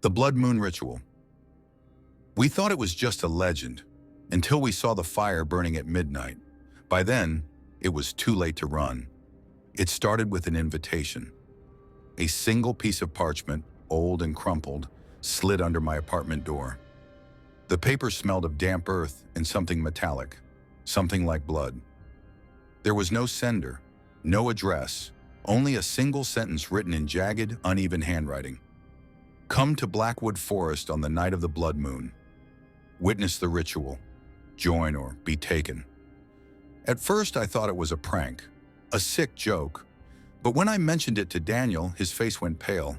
The blood moon ritual. We thought it was just a legend until we saw the fire burning at midnight. By then, it was too late to run. It started with an invitation. A single piece of parchment, old and crumpled, slid under my apartment door. The paper smelled of damp earth and something metallic, something like blood. There was no sender, no address, only a single sentence written in jagged, uneven handwriting. Come to Blackwood Forest on the night of the blood moon. Witness the ritual. Join or be taken. At first, I thought it was a prank, a sick joke. But when I mentioned it to Daniel, his face went pale.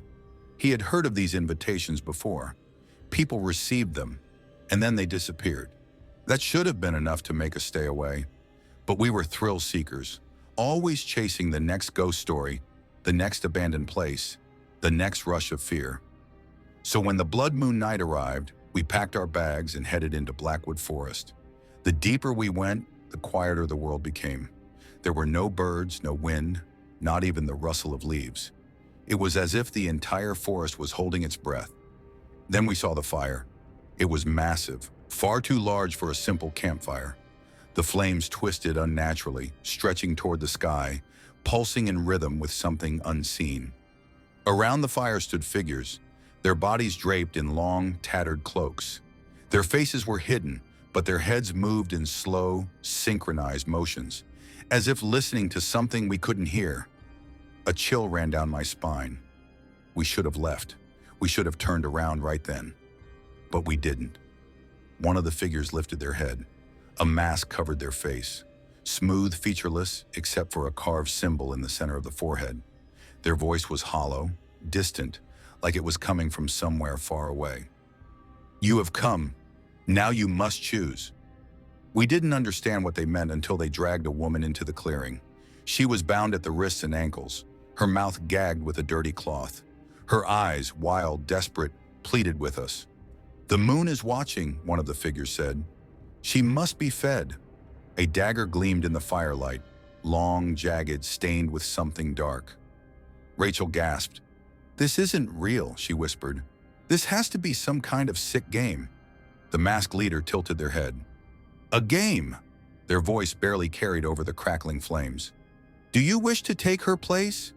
He had heard of these invitations before. People received them, and then they disappeared. That should have been enough to make us stay away. But we were thrill seekers, always chasing the next ghost story, the next abandoned place, the next rush of fear. So when the blood moon night arrived, we packed our bags and headed into Blackwood Forest. The deeper we went, the quieter the world became. There were no birds, no wind, not even the rustle of leaves. It was as if the entire forest was holding its breath. Then we saw the fire. It was massive, far too large for a simple campfire. The flames twisted unnaturally, stretching toward the sky, pulsing in rhythm with something unseen. Around the fire stood figures, their bodies draped in long, tattered cloaks. Their faces were hidden, but their heads moved in slow, synchronized motions, as if listening to something we couldn't hear. A chill ran down my spine. We should have left. We should have turned around right then. But we didn't. One of the figures lifted their head. A mask covered their face, smooth, featureless, except for a carved symbol in the center of the forehead. Their voice was hollow, distant, like it was coming from somewhere far away. You have come. Now you must choose. We didn't understand what they meant until they dragged a woman into the clearing. She was bound at the wrists and ankles, her mouth gagged with a dirty cloth. Her eyes, wild, desperate, pleaded with us. The moon is watching, one of the figures said. She must be fed. A dagger gleamed in the firelight, long, jagged, stained with something dark. Rachel gasped. This isn't real, she whispered. This has to be some kind of sick game. The masked leader tilted their head. A game! Their voice barely carried over the crackling flames. Do you wish to take her place?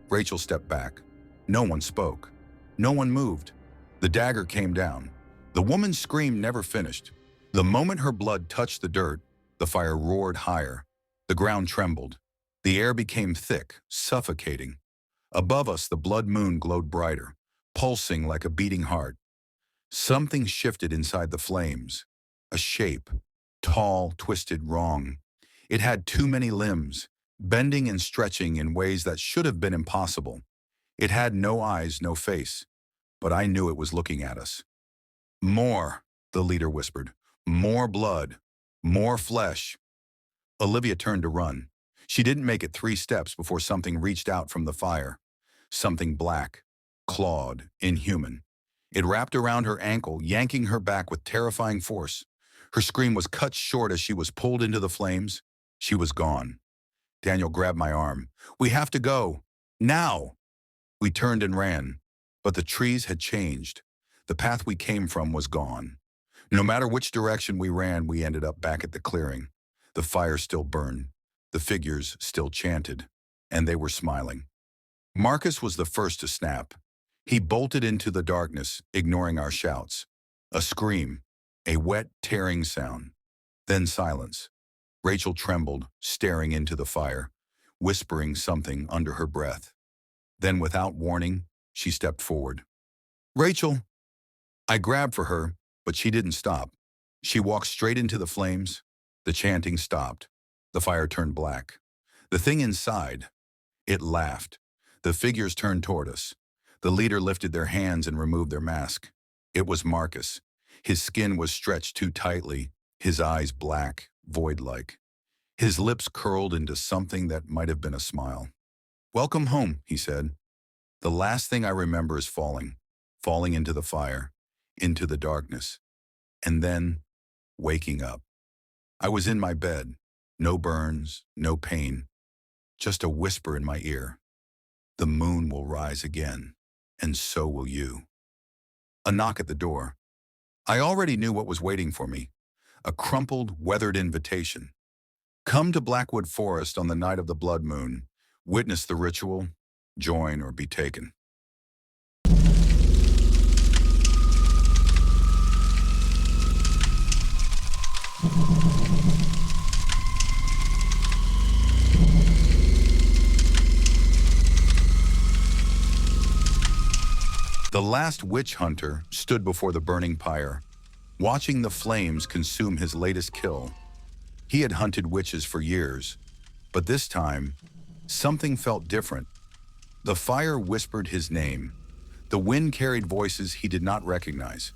Rachel stepped back. No one spoke. No one moved. The dagger came down. The woman's scream never finished. The moment her blood touched the dirt, the fire roared higher. The ground trembled. The air became thick, suffocating. Above us, the blood moon glowed brighter, pulsing like a beating heart. Something shifted inside the flames. A shape, tall, twisted, wrong. It had too many limbs, bending and stretching in ways that should have been impossible. It had no eyes, no face, but I knew it was looking at us. More, the leader whispered. More blood, more flesh. Olivia turned to run. She didn't make it 3 steps before something reached out from the fire. Something black, clawed, inhuman. It wrapped around her ankle, yanking her back with terrifying force. Her scream was cut short as she was pulled into the flames. She was gone. Daniel grabbed my arm. We have to go. Now! We turned and ran, but the trees had changed. The path we came from was gone. No matter which direction we ran, we ended up back at the clearing. The fire still burned. The figures still chanted, and they were smiling. Marcus was the first to snap. He bolted into the darkness, ignoring our shouts. A scream, a wet, tearing sound. Then silence. Rachel trembled, staring into the fire, whispering something under her breath. Then, without warning, she stepped forward. Rachel! I grabbed for her, but she didn't stop. She walked straight into the flames. The chanting stopped. The fire turned black. The thing inside, it laughed. The figures turned toward us. The leader lifted their hands and removed their mask. It was Marcus. His skin was stretched too tightly, his eyes black, void-like. His lips curled into something that might have been a smile. Welcome home, he said. The last thing I remember is falling into the fire, into the darkness, and then waking up. I was in my bed, no burns, no pain, just a whisper in my ear. The moon will rise again, and so will you. A knock at the door. I already knew what was waiting for me. A crumpled, weathered invitation. Come to Blackwood Forest on the night of the blood moon. Witness the ritual. Join or be taken. The last witch hunter stood before the burning pyre, watching the flames consume his latest kill. He had hunted witches for years, but this time, something felt different. The fire whispered his name. The wind carried voices he did not recognize.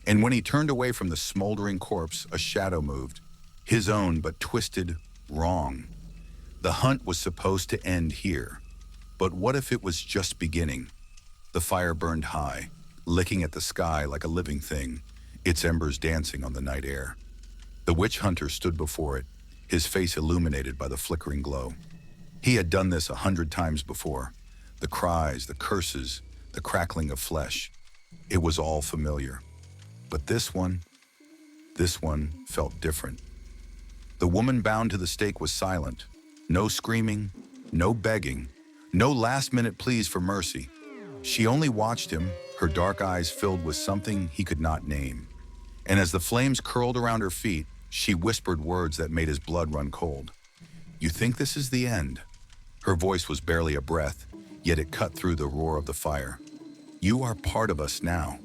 And when he turned away from the smoldering corpse, a shadow moved. His own, but twisted wrong. The hunt was supposed to end here. But what if it was just beginning? The fire burned high, licking at the sky like a living thing, its embers dancing on the night air. The witch hunter stood before it, his face illuminated by the flickering glow. He had done this 100 times before. The cries, the curses, the crackling of flesh. It was all familiar. But this one felt different. The woman bound to the stake was silent. No screaming, no begging, no last-minute pleas for mercy. She only watched him, her dark eyes filled with something he could not name. And as the flames curled around her feet, she whispered words that made his blood run cold. You think this is the end? Her voice was barely a breath, yet it cut through the roar of the fire. You are part of us now.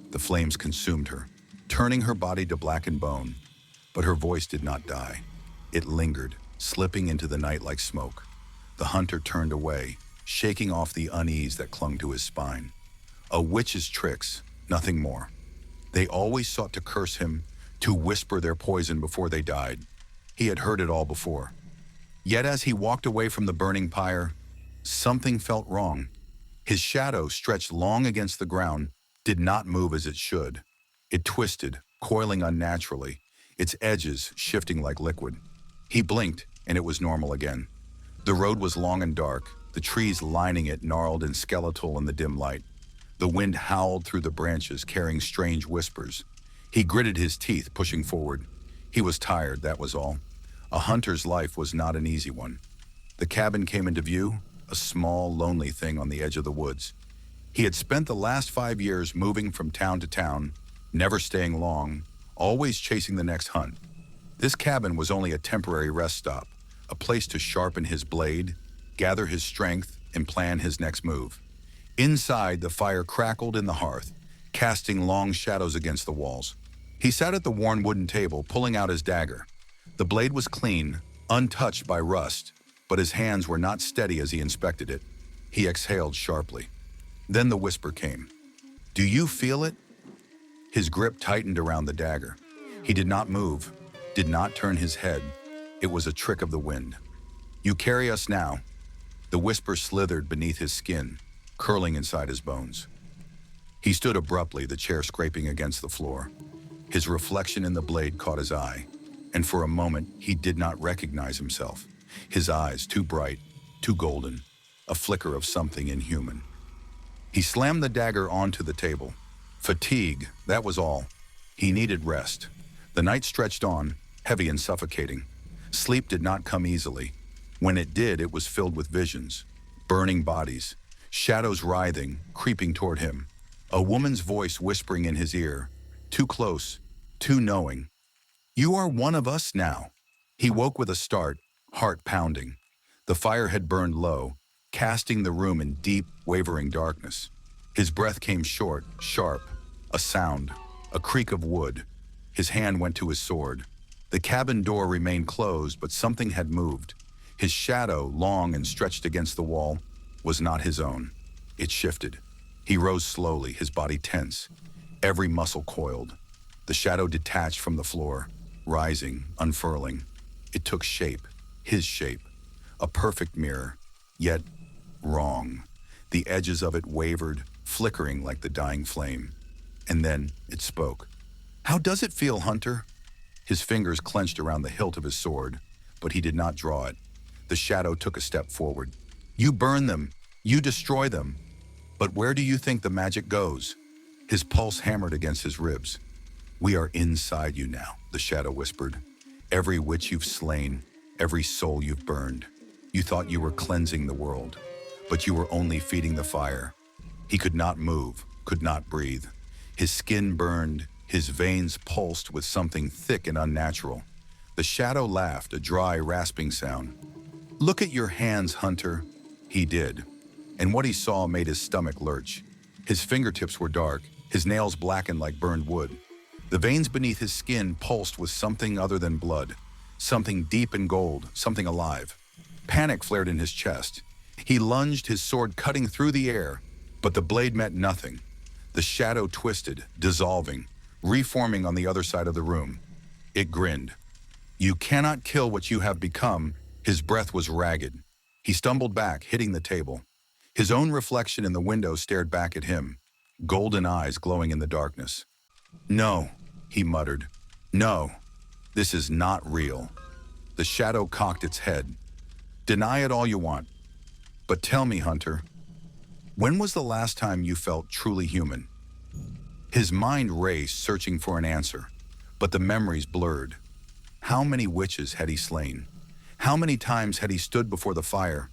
The flames consumed her, turning her body to blackened bone. But her voice did not die. It lingered, slipping into the night like smoke. The hunter turned away, shaking off the unease that clung to his spine. A witch's tricks, nothing more. They always sought to curse him, to whisper their poison before they died. He had heard it all before. Yet as he walked away from the burning pyre, something felt wrong. His shadow, stretched long against the ground, did not move as it should. It twisted, coiling unnaturally, its edges shifting like liquid. He blinked, and it was normal again. The road was long and dark, the trees lining it gnarled and skeletal in the dim light. The wind howled through the branches, carrying strange whispers. He gritted his teeth, pushing forward. He was tired, that was all. A hunter's life was not an easy one. The cabin came into view, a small, lonely thing on the edge of the woods. He had spent the last 5 years moving from town to town, never staying long, always chasing the next hunt. This cabin was only a temporary rest stop, a place to sharpen his blade, gather his strength, and plan his next move. Inside, the fire crackled in the hearth, casting long shadows against the walls. He sat at the worn wooden table, pulling out his dagger. The blade was clean, untouched by rust, but his hands were not steady as he inspected it. He exhaled sharply. Then the whisper came. Do you feel it? His grip tightened around the dagger. He did not move, did not turn his head. It was a trick of the wind. You carry us now. The whisper slithered beneath his skin, curling inside his bones. He stood abruptly, the chair scraping against the floor. His reflection in the blade caught his eye, and for a moment he did not recognize himself. His eyes too bright, too golden, a flicker of something inhuman. He slammed the dagger onto the table. Fatigue, that was all. He needed rest. The night stretched on, heavy and suffocating. Sleep did not come easily. When it did, it was filled with visions, burning bodies, shadows writhing, creeping toward him. A woman's voice whispering in his ear, too close, too knowing. You are one of us now. He woke with a start, heart pounding. The fire had burned low, casting the room in deep, wavering darkness. His breath came short, sharp, a sound, a creak of wood. His hand went to his sword. The cabin door remained closed, but something had moved. His shadow, long and stretched against the wall, was not his own. It shifted. He rose slowly, his body tense, every muscle coiled. The shadow detached from the floor, rising, unfurling. It took shape, his shape, a perfect mirror, yet wrong. The edges of it wavered, flickering like the dying flame. And then it spoke. How does it feel, Hunter? His fingers clenched around the hilt of his sword, but he did not draw it. The shadow took a step forward. You burn them, you destroy them. But where do you think the magic goes? His pulse hammered against his ribs. "We are inside you now," the shadow whispered. "Every witch you've slain, every soul you've burned. You thought you were cleansing the world, but you were only feeding the fire." He could not move, could not breathe. His skin burned, his veins pulsed with something thick and unnatural. The shadow laughed, a dry, rasping sound. "Look at your hands, Hunter." He did, and what he saw made his stomach lurch. His fingertips were dark, his nails blackened like burned wood. The veins beneath his skin pulsed with something other than blood, something deep and gold, something alive. Panic flared in his chest. He lunged, his sword cutting through the air, but the blade met nothing. The shadow twisted, dissolving, reforming on the other side of the room. It grinned. "You cannot kill what you have become." His breath was ragged. He stumbled back, hitting the table. His own reflection in the window stared back at him, golden eyes glowing in the darkness. "No," he muttered. "No, this is not real." The shadow cocked its head. "Deny it all you want. But tell me, Hunter, when was the last time you felt truly human?" His mind raced, searching for an answer, but the memories blurred. How many witches had he slain? How many times had he stood before the fire,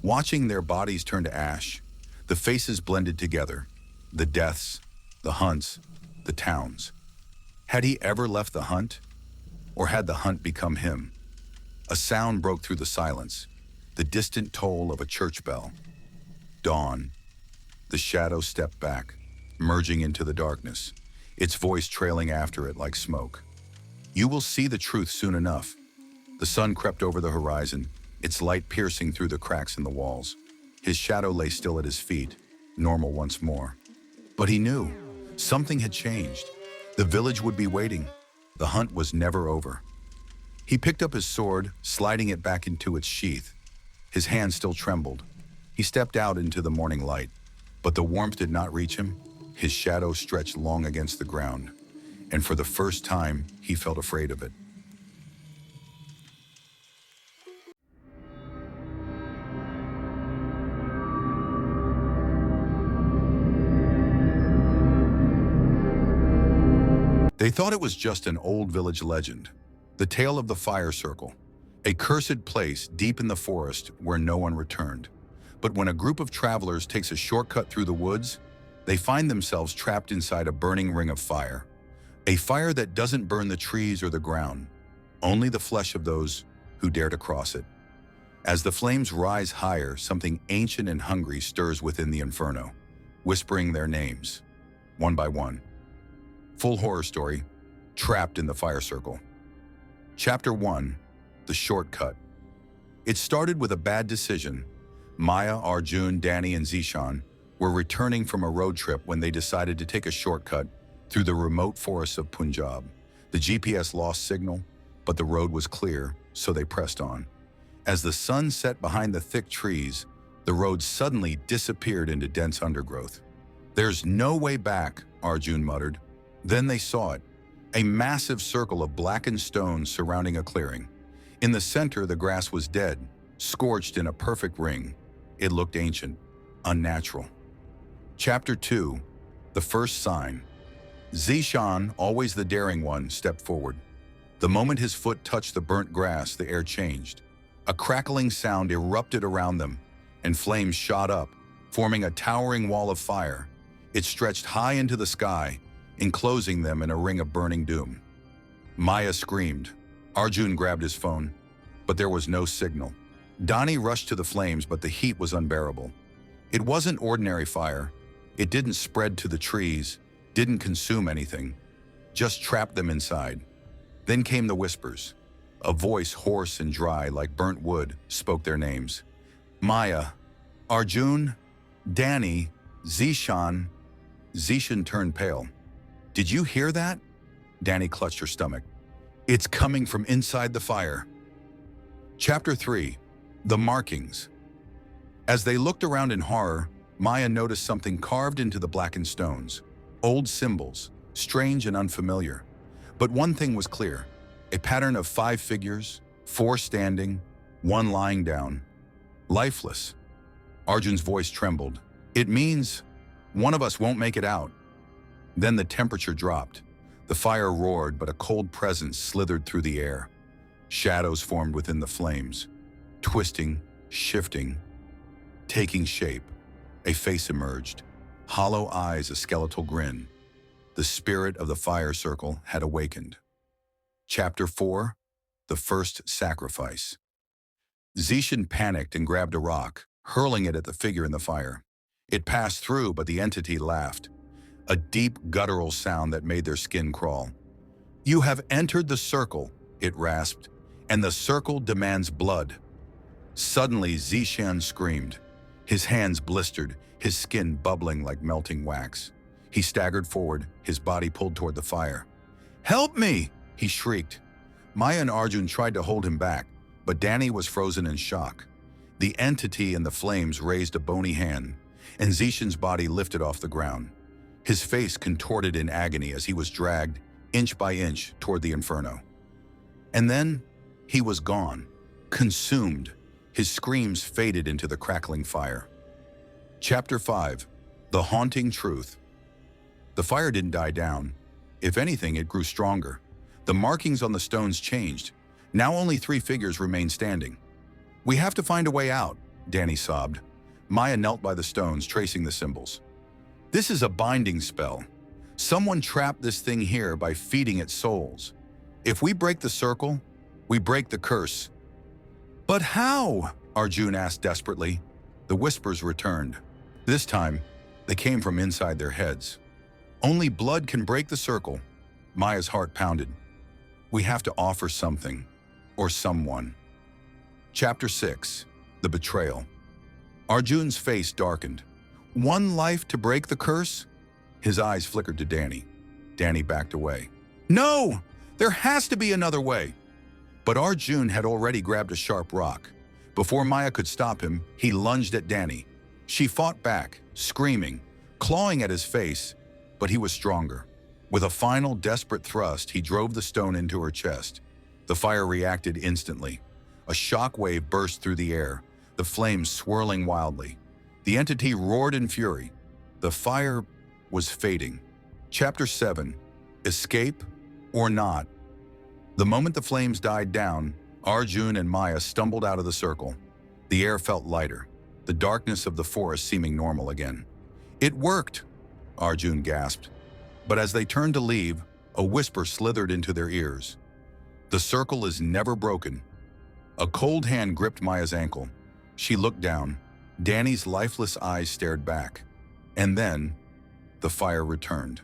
watching their bodies turn to ash, the faces blended together, the deaths, the hunts, the towns? Had he ever left the hunt? Or had the hunt become him? A sound broke through the silence, the distant toll of a church bell. Dawn. The shadow stepped back, merging into the darkness, its voice trailing after it like smoke. "You will see the truth soon enough." The sun crept over the horizon, its light piercing through the cracks in the walls. His shadow lay still at his feet, normal once more. But he knew something had changed. The village would be waiting. The hunt was never over. He picked up his sword, sliding it back into its sheath. His hand still trembled. He stepped out into the morning light, but the warmth did not reach him. His shadow stretched long against the ground, and for the first time, he felt afraid of it. They thought it was just an old village legend, the tale of the fire circle, a cursed place deep in the forest where no one returned. But when a group of travelers takes a shortcut through the woods, they find themselves trapped inside a burning ring of fire. A fire that doesn't burn the trees or the ground, only the flesh of those who dare to cross it. As the flames rise higher, something ancient and hungry stirs within the inferno, whispering their names, one by one. Full horror story, trapped in the fire circle. Chapter 1, The Shortcut. It started with a bad decision. Maya, Arjun, Danny, and Zishan were returning from a road trip when they decided to take a shortcut through the remote forests of Punjab. The GPS lost signal, but the road was clear, so they pressed on. As the sun set behind the thick trees, the road suddenly disappeared into dense undergrowth. "There's no way back," Arjun muttered. Then they saw it, a massive circle of blackened stones surrounding a clearing. In the center, the grass was dead, scorched in a perfect ring. It looked ancient, unnatural. Chapter 2, The First Sign. Zishan, always the daring one, stepped forward. The moment his foot touched the burnt grass, the air changed. A crackling sound erupted around them, and flames shot up, forming a towering wall of fire. It stretched high into the sky, enclosing them in a ring of burning doom. Maya screamed. Arjun grabbed his phone, but there was no signal. Dani rushed to the flames, but the heat was unbearable. It wasn't ordinary fire. It didn't spread to the trees, didn't consume anything, just trapped them inside. Then came the whispers. A voice, hoarse and dry like burnt wood, spoke their names. Maya, Arjun, Danny, Zishan. Zishan turned pale. "Did you hear that?" Danny clutched her stomach. "It's coming from inside the fire." Chapter 3, The Markings. As they looked around in horror, Maya noticed something carved into the blackened stones. Old symbols, strange and unfamiliar. But one thing was clear, a pattern of 5 figures, 4 standing, 1 lying down. Lifeless. Arjun's voice trembled. "It means one of us won't make it out." Then the temperature dropped. The fire roared, but a cold presence slithered through the air. Shadows formed within the flames, twisting, shifting, taking shape. A face emerged, hollow eyes, a skeletal grin. The spirit of the fire circle had awakened. Chapter 4: The First Sacrifice. Zishan panicked and grabbed a rock, hurling it at the figure in the fire. It passed through, but the entity laughed, a deep guttural sound that made their skin crawl. "You have entered the circle," it rasped, "and the circle demands blood." Suddenly, Zishan screamed. His hands blistered, his skin bubbling like melting wax. He staggered forward, his body pulled toward the fire. "Help me!" he shrieked. Maya and Arjun tried to hold him back, but Danny was frozen in shock. The entity in the flames raised a bony hand, and Zishan's body lifted off the ground. His face contorted in agony as he was dragged, inch by inch, toward the inferno. And then, he was gone, consumed. His screams faded into the crackling fire. Chapter 5: The Haunting Truth. The fire didn't die down. If anything, it grew stronger. The markings on the stones changed. Now only 3 figures remained standing. "We have to find a way out," Danny sobbed. Maya knelt by the stones, tracing the symbols. "This is a binding spell. Someone trapped this thing here by feeding it souls. If we break the circle, we break the curse." "But how?" Arjun asked desperately. The whispers returned. This time, they came from inside their heads. "Only blood can break the circle." Maya's heart pounded. "We have to offer something, or someone." Chapter 6: The Betrayal. Arjun's face darkened. "One life to break the curse?" His eyes flickered to Danny. Danny backed away. "No! There has to be another way!" But Arjun had already grabbed a sharp rock. Before Maya could stop him, he lunged at Danny. She fought back, screaming, clawing at his face, but he was stronger. With a final desperate thrust, he drove the stone into her chest. The fire reacted instantly. A shock wave burst through the air, the flames swirling wildly. The entity roared in fury. The fire was fading. Chapter 7: Escape or Not. The moment the flames died down, Arjun and Maya stumbled out of the circle. The air felt lighter, the darkness of the forest seeming normal again. "It worked!" Arjun gasped. But as they turned to leave, a whisper slithered into their ears. "The circle is never broken." A cold hand gripped Maya's ankle. She looked down. Danny's lifeless eyes stared back. And then, the fire returned.